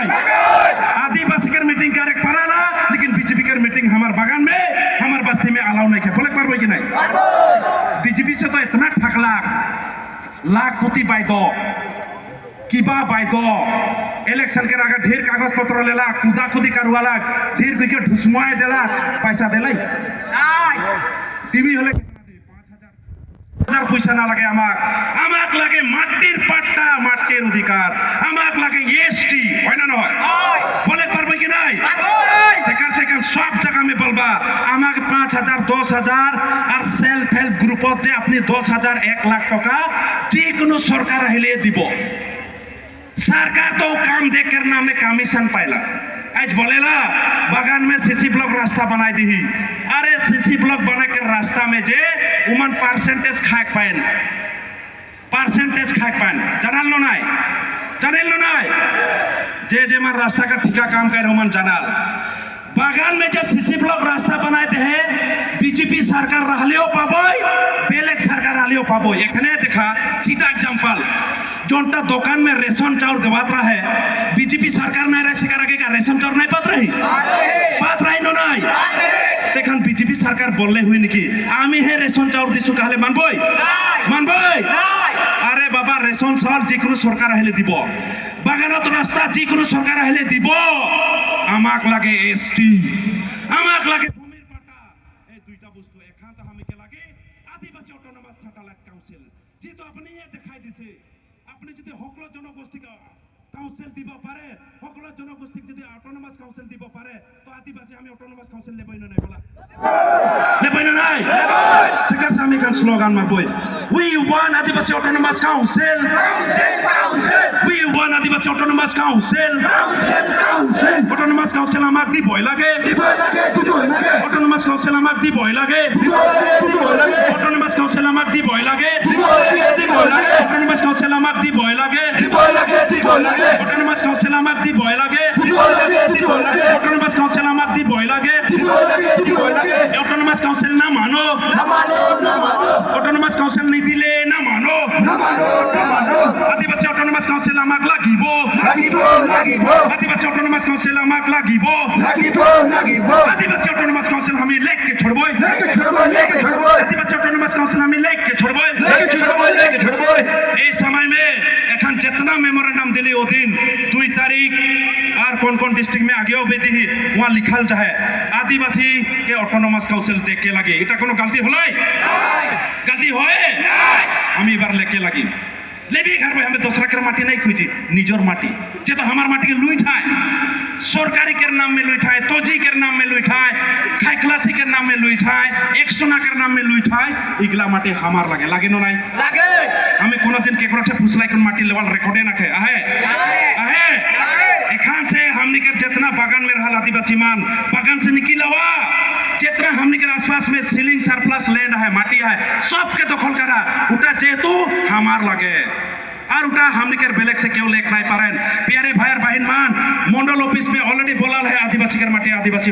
नहीं? आदिवासी का मीटिंग का एक पराना, लेकिन बीजेपी का मीटिंग हमारे बागान में, हमारे बस्ती में अलाउ नहीं किया। बोले पार कि नहीं? बीजेपी से तो इतना ठकला, लाख कोटी बाइदो, किबा बाइदो, इलेक्शन के आगे ढेर कागज पत्र लेला, कुदा कुदी करवाला, ढेर विकेट ढुसमुआए देला, पैसा देला। टीवी होले पैसा ना लगे আমাক লাগে মাটির পাট্টা মাটির অধিকার আমাক লাগে এসটি হয় না নয় বলে পারবে কি নাই সেখান সব জায়গা में বলবা আমাকে 5000 10000 আর সেলফ হেল্প গ্রুপত যে আপনি 10000 1 লাখ টাকা যে কোনো সরকার আহিলে দিব सरकार तो काम देख कर नाम में कमीशन पाइला आज बोलेला बागान में सीसी ब्लॉक रास्ता बनाई दी अरे सीसी ब्लॉक बना कर रास्ता में जे उमन परसेंटेज खाक पाएन जानल लो नाय जे मार रास्ता का ठिका काम कर उमन जानल बागान में जे सीसी ब्लॉक रास्ता बनाए थे बीजेपी सरकार रहलियो पाबोय बेलेग सरकार रहलियो पाबोय एखने देखा सीधा एग्जांपल जोनटा दुकान में रेशन चाउर देवात रहा है बीजेपी सरकार नहीं रहे सिकार आगे का रेशन चाउर नहीं पात रही नो नहीं तेखन बीजेपी सरकार बोलले हुई निकी आमी है रेशन चाउर दिसु कहले मानबोय अरे बाबा रेशन चाउर जे कोनो सरकार अहिले দিব बागानत रास्ता जे कोनो सरकार अहिले দিব আমাক লাগে এসটি আমাক লাগে ভূমির পাটা এই দুইটা বস্তু এখান তো হামিকে লাগে আদিবাসী অটোনমাস স্যাটেলাইট কাউন্সিল যে তো আপনি এ দেখাই দিছে আপনি যদি হকল জনগোষ্ঠী কাউন্সিল দিব পারে হকল জনগোষ্ঠী যদি অটোনমাস কাউন্সিল দিব পারে তো আদিবাসী আমি অটোনমাস কাউন্সিল নেবই না বলা নেবই না নাই সেকার আমি কান স্লোগান মারবই we want Adivasi autonomous council we want Adivasi autonomous council autonomous council আমাক দিবই লাগে অটোনমাস কাউন্সিল আমাক দিবই লাগে অটোনমাস কাউন্সিল আমাক দিবই লাগে অটোনমাস কাউন্সিল আমাক দিবই লাগে অটোনমাস কাউন্সিল আমাক দিবই লাগে অটোনমাস কাউন্সিল আমাক দিবই লাগে অটোনমাস কাউন্সিল না মানো অটোনমাস কাউন্সিল নি দিলে না মানো আদিবাসী অটোনমাস কাউন্সিল আমাক লাগিব আদিবাসী অটোনমাস কাউন্সিল আমাক লাগিব আদিবাসী অটোনমাস কাউন্সিল আমি লেকে छोड़बोय আদিবাসী অটোনমাস কাউন্সিল আমি লেকে छोड़बोय এই সময় में এখন जितना मेमोरेंडम दिली ओ दिन 2 तारीख और कौन डिस्ट्रिक्ट में आगे भी दी वहाँ लिखल चाहे आदिवासी के ऑटोनोमास काउंसिल देख के लगे इटा कोनो गलती होलाई गलती होए हम बार लेके लगी लेबी घर में हमें दूसरा के माटी नहीं खुजी निजोर माटी जे तो हमार माटी के लुइठाए सरकारी के नाम में लुइठाए तोजी के नाम में लुइठाए खाई क्लासी के नाम में लुइठाए एक सोना के नाम में लुइठाए इगला माटी हमार लगे नो नहीं लागे हमें कोनो दिन केकरो से फुसलाई कोन माटी लेवल रिकॉर्डे ना खे आहे एखान से हमनी के जितना बागान में रहल आदिवासी मान बागान से निकलवा जितना हमनी के आसपास में सीलिंग सरप्लस लैंड है माटी है सब के दखल करा उटा जेतु हमार लगे और उटा हमनी के बेलेग से क्यों लेख नहीं पारेन प्यारे भाई बहन मान मंडल ऑफिस में ऑलरेडी बोला है आदिवासी के माटी आदिवासी